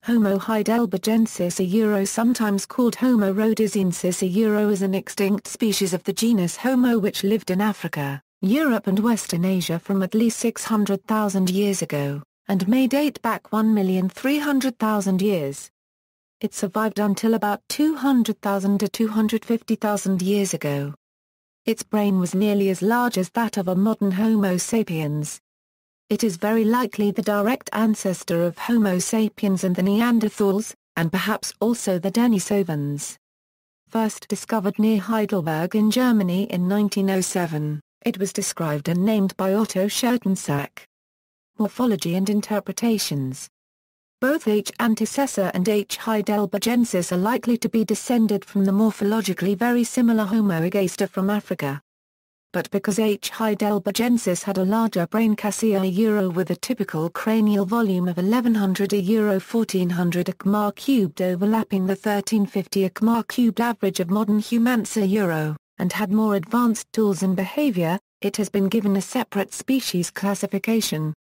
Homo heidelbergensis sometimes called Homo rhodesiensis is an extinct species of the genus Homo which lived in Africa, Europe and Western Asia from at least 600,000 years ago, and may date back 1,300,000 years. It survived until about 200,000 to 250,000 years ago. Its brain was nearly as large as that of a modern Homo sapiens. It is very likely the direct ancestor of Homo sapiens and the Neanderthals, and perhaps also the Denisovans. First discovered near Heidelberg in Germany in 1907, it was described and named by Otto Schoetensack. Morphology and interpretations. Both H. antecessor and H. heidelbergensis are likely to be descended from the morphologically very similar Homo ergaster from Africa. But because H. heidelbergensis had a larger brain cassia with a typical cranial volume of 1100 1400 kmar cubed overlapping the 1350 kmar cubed average of modern humans and had more advanced tools and behavior, it has been given a separate species classification.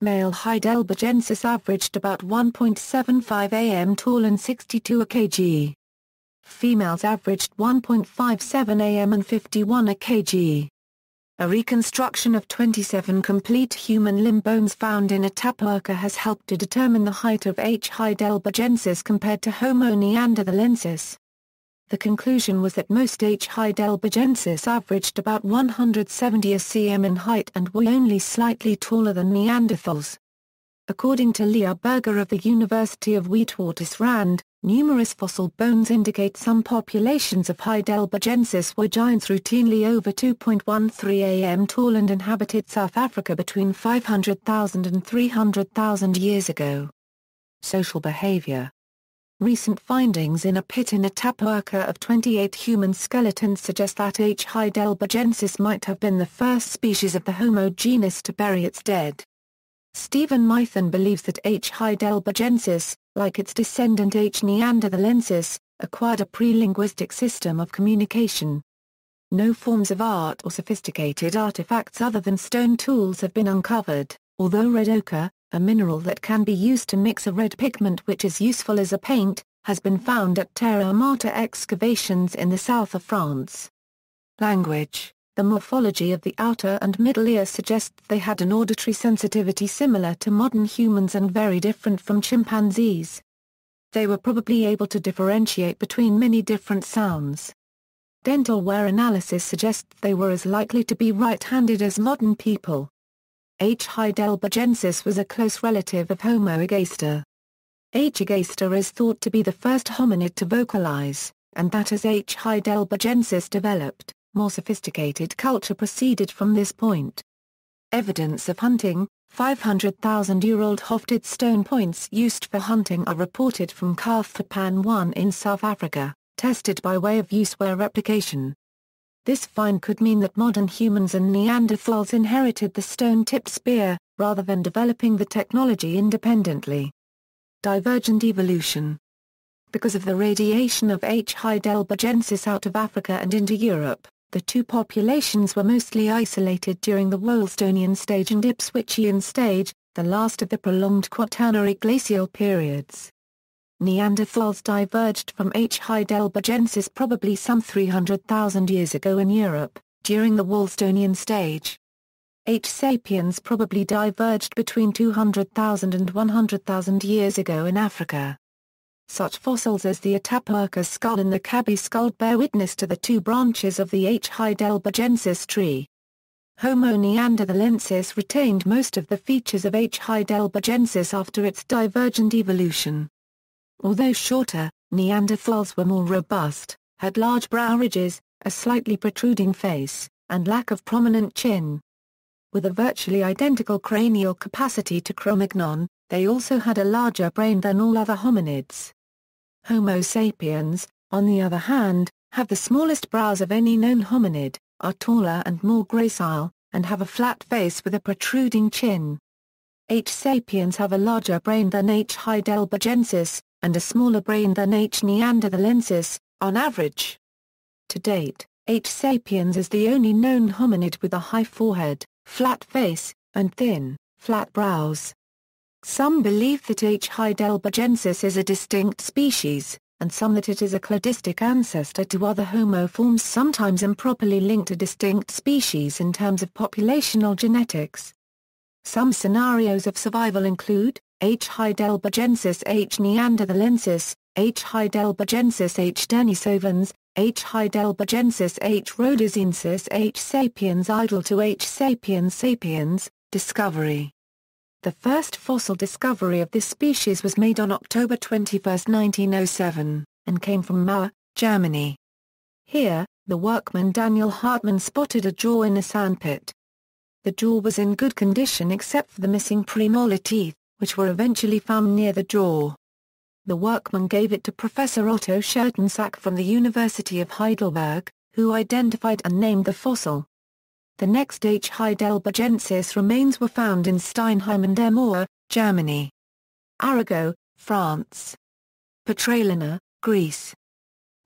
Male heidelbergensis averaged about 1.75 am tall and 62 kg. Females averaged 1.57 am and 51 kg. A reconstruction of 27 complete human limb bones found in Atapuerca has helped to determine the height of H. heidelbergensis compared to Homo neanderthalensis. The conclusion was that most H. heidelbergensis averaged about 170 cm in height and were only slightly taller than Neanderthals. According to Leah Berger of the University of Witwatersrand, numerous fossil bones indicate some populations of Heidelbergensis were giants routinely over 2.13 am tall and inhabited South Africa between 500,000 and 300,000 years ago. Social behavior. Recent findings in a pit in Atapuerca of 28 human skeletons suggest that H. heidelbergensis might have been the first species of the Homo genus to bury its dead. Stephen Mython believes that H. heidelbergensis, like its descendant H. neanderthalensis, acquired a pre-linguistic system of communication. No forms of art or sophisticated artifacts other than stone tools have been uncovered, although red ochre, a mineral that can be used to mix a red pigment which is useful as a paint, has been found at Terre Amata excavations in the south of France. Language. The morphology of the outer and middle ear suggests they had an auditory sensitivity similar to modern humans and very different from chimpanzees. They were probably able to differentiate between many different sounds. Dental wear analysis suggests they were as likely to be right-handed as modern people. H. heidelbergensis was a close relative of Homo ergaster. H. ergaster is thought to be the first hominid to vocalize, and that as H. heidelbergensis developed, more sophisticated culture proceeded from this point. Evidence of hunting. 500,000-year-old hofted stone points used for hunting are reported from Carthapan 1 in South Africa, tested by way of use-wear replication. This find could mean that modern humans and Neanderthals inherited the stone-tipped spear, rather than developing the technology independently. Divergent evolution. Because of the radiation of H. heidelbergensis out of Africa and into Europe, the two populations were mostly isolated during the Wolstonian stage and Ipswichian stage, the last of the prolonged Quaternary glacial periods. Neanderthals diverged from H. heidelbergensis probably some 300,000 years ago in Europe, during the Wolstonian stage. H. sapiens probably diverged between 200,000 and 100,000 years ago in Africa. Such fossils as the Atapuerca skull and the Kabi skull bear witness to the two branches of the H. heidelbergensis tree. Homo neanderthalensis retained most of the features of H. heidelbergensis after its divergent evolution. Although shorter, Neanderthals were more robust, had large brow ridges, a slightly protruding face, and lack of prominent chin. With a virtually identical cranial capacity to Cro-Magnon, they also had a larger brain than all other hominids. Homo sapiens, on the other hand, have the smallest brows of any known hominid, are taller and more gracile, and have a flat face with a protruding chin. H. sapiens have a larger brain than H. heidelbergensis, and a smaller brain than H. neanderthalensis, on average. To date, H. sapiens is the only known hominid with a high forehead, flat face, and thin, flat brows. Some believe that H. heidelbergensis is a distinct species, and some that it is a cladistic ancestor to other Homo forms, sometimes improperly linked to distinct species in terms of populational genetics. Some scenarios of survival include H. heidelbergensis H. neanderthalensis, H. heidelbergensis H. Denisovans, H. heidelbergensis H. rhodesiensis H. sapiens idle to H. sapiens sapiens. Discovery. The first fossil discovery of this species was made on October 21, 1907, and came from Mauer, Germany. Here, the workman Daniel Hartmann spotted a jaw in a sandpit. The jaw was in good condition except for the missing premolar teeth, which were eventually found near the jaw. The workman gave it to Professor Otto Schoetensack from the University of Heidelberg, who identified and named the fossil. The next H. heidelbergensis remains were found in Steinheim and Moor, Germany. Arago, France. Petralina, Greece.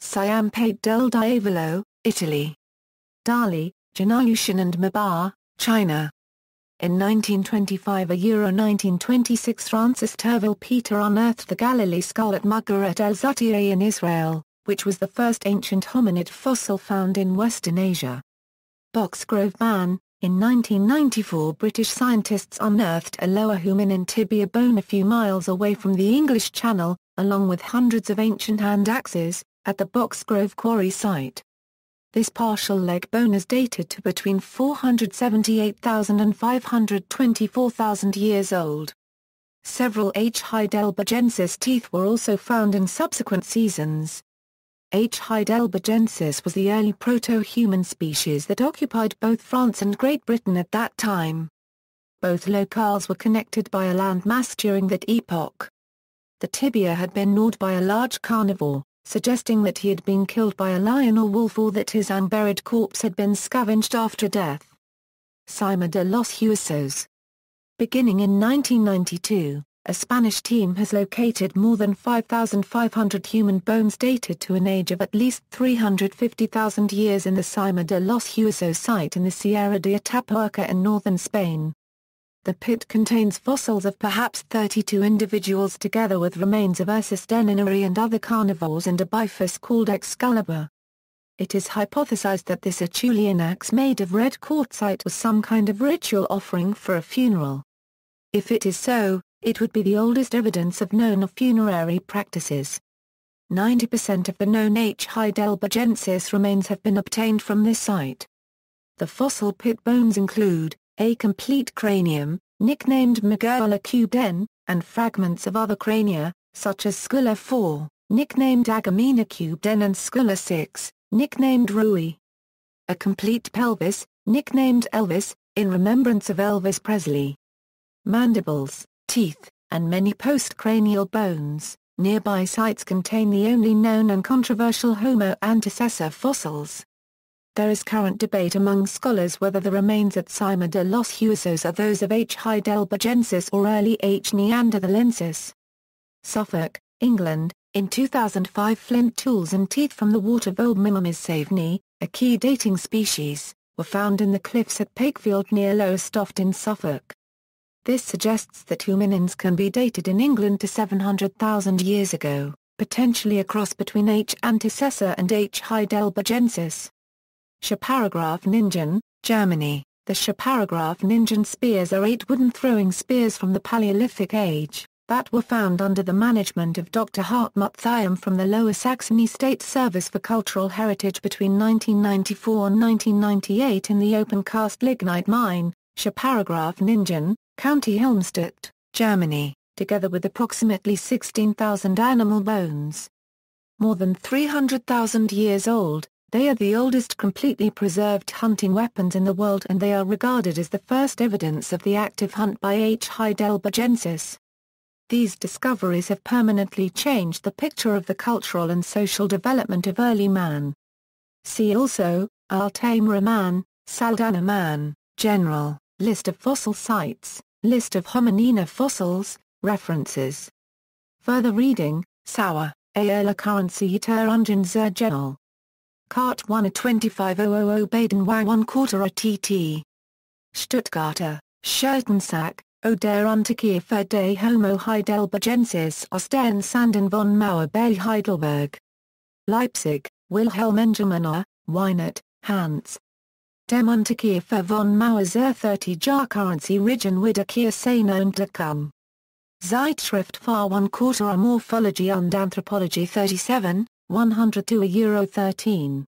Siampate del Diavolo, Italy. Dali, Genus and Mabar, China. In 1925 1926 Francis Terville Peter unearthed the Galilee skull at Mugaret El Zutiye in Israel, which was the first ancient hominid fossil found in Western Asia. Boxgrove Man, in 1994 British scientists unearthed a lower hominin tibia bone a few miles away from the English Channel, along with hundreds of ancient hand axes, at the Boxgrove quarry site. This partial leg bone is dated to between 478,000 and 524,000 years old. Several H. heidelbergensis teeth were also found in subsequent seasons. H. heidelbergensis was the early proto-human species that occupied both France and Great Britain at that time. Both locales were connected by a land mass during that epoch. The tibia had been gnawed by a large carnivore, suggesting that he had been killed by a lion or wolf or that his unburied corpse had been scavenged after death. Cima de los Huesos. Beginning in 1992, a Spanish team has located more than 5,500 human bones dated to an age of at least 350,000 years in the Cima de los Huesos site in the Sierra de Atapuerca in northern Spain. The pit contains fossils of perhaps 32 individuals together with remains of Ursus deninari and other carnivores and a bifus called Excalibur. It is hypothesized that this Acheulean axe made of red quartzite was some kind of ritual offering for a funeral. If it is so, it would be the oldest evidence of known funerary practices. 90% of the known H. heidelbergensis remains have been obtained from this site. The fossil pit bones include a complete cranium, nicknamed Megola cubden, and fragments of other crania, such as Sculla 4, nicknamed Agamena cubden and Sculla 6, nicknamed Rui. A complete pelvis, nicknamed Elvis, in remembrance of Elvis Presley. Mandibles, teeth, and many postcranial bones. Nearby sites contain the only known and controversial Homo antecessor fossils. There is current debate among scholars whether the remains at Cima de los Huesos are those of H. heidelbergensis or early H. neanderthalensis. Suffolk, England, in 2005 flint tools and teeth from the water-vole Mimimys, a key dating species, were found in the cliffs at Pakefield near Lowestoft in Suffolk. This suggests that hominins can be dated in England to 700,000 years ago, potentially a cross between H. antecessor and H. heidelbergensis. Schaparagraph-Ningen, Germany. The Schaparagraph-Ningen spears are 8 wooden throwing spears from the Paleolithic age, that were found under the management of Dr. Hartmut Thiam from the Lower Saxony State Service for Cultural Heritage between 1994 and 1998 in the open-cast lignite mine, Schaparagraph-Ningen, County Helmstedt, Germany, together with approximately 16,000 animal bones. More than 300,000 years old, they are the oldest completely preserved hunting weapons in the world and they are regarded as the first evidence of the active hunt by H. heidelbergensis. These discoveries have permanently changed the picture of the cultural and social development of early man. See also, Altamira man, Saldanha man, General, List of fossil sites, List of hominina fossils, references. Further reading, Sauer, A. La Currency ter Ungen zur General. Cart 1 25000 Baden-Wang 1/4 TT. Stuttgarter, Schoetensack, O der Unterkiefer des Homo heidelbergensis aus den Sanden von Mauer bei Heidelberg. Leipzig, Wilhelm Engelmann, Weinert, Hans. Dem Unterkiefer von Mauer zur 30-Jahr Currency Region Wiederkehr seiner Entdeckung. Zeitschrift für one quarter Morphology and Anthropology 37, 102 €13.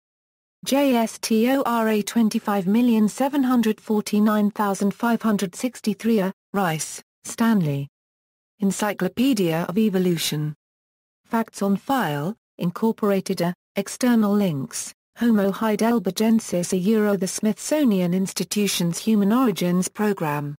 JSTORA 25,749,563. Rice, Stanley. Encyclopedia of Evolution. Facts on File, Incorporated. External links, Homo heidelbergensis The Smithsonian Institution's Human Origins Program.